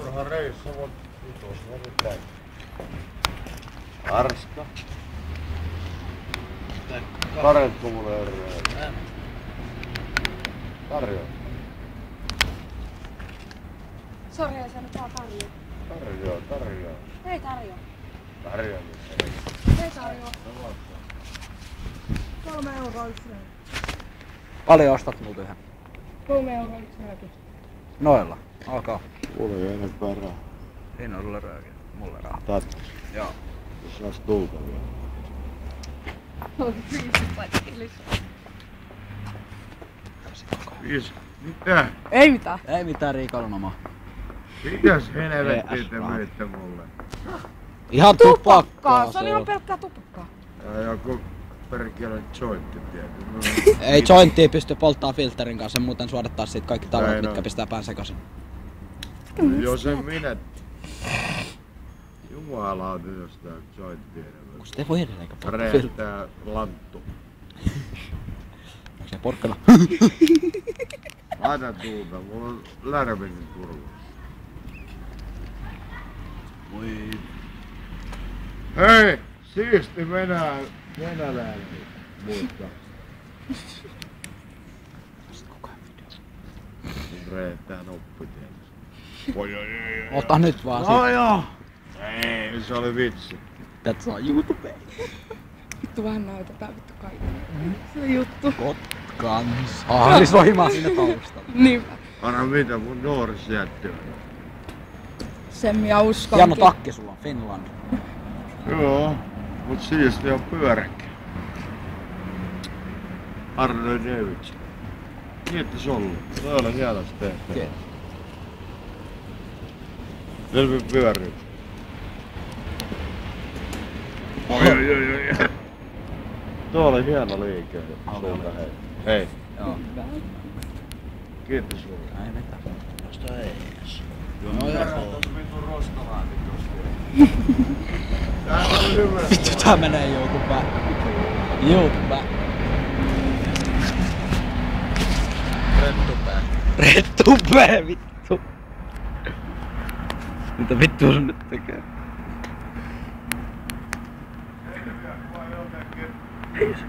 turha reissu, mut vitos meni päin. Arska. Karetko mulle herää? Tarjoa. Sori, ei saanut vaan tarjoa. Tarjoa. Ei tarjoa. Tarjoa. Ei tarjoa. 3 € yksi rääky. Paljon ostat multa yhden? 3 € yksi rääky. Noilla. Alkaa. Mulla ei enempää rahaa. Siinä on sulle röökiä. Mulle rahaa. Tattis. Joo. Jos sais tulta vielä. Oli 5 paikkaa lisää. Mitä? Ei mitään. Ei mitään Riikalunoma. Mitäs helvettiä te myitte mulle? Ihan tupakkaa Se oli ihan pelkkää tupakkaa. Ja joku perkele jointti tietysti. Ei jointtia pysty polttaa filterin kanssa, muuten suodattaa siitä kaikki talot, Näin mitkä on. pistää pään sekaisin. Jos en minä... Jumalauta jostain jointtia. Kun sitä ei voi edelleenkä polttaa Reettää lanttu. Onko se porkkana? Aina tuulta, mulla on lärvinen turva. Voi. Hei! Siisti venäläinen. Muista. Reettää noppi tietysti. Oi. Ota nyt vaan No joo! Ei, se oli vitsi. Tätä saa YouTubeen. Vittu vähän näytetään vittu kaikille. Se juttu. Kans. Siis soimaa sinne taustalla. Niinpä. Anna mitä mun nuoris jätti on. Sen minä uskonkin. Hieno takki sulla on, Finland. Joo, mut siisti on pyöräkkä. Harley Davidson. Kiitos ollut. Toi oli hienosti tehty. Kiitos. Selvi pyörii. Oi. Tuo oli hieno liike. Sulta hei. Hei. Joo. Kiitos sulle. Ei mitään. Nosta ees. No joo. Vitun rostalaatikkosta. Tää on hyvä. Vittu tää menee YouTubeen. YouTubeen. Rettupää vittu. Mitä vittua sun nyt tekee? Ei se.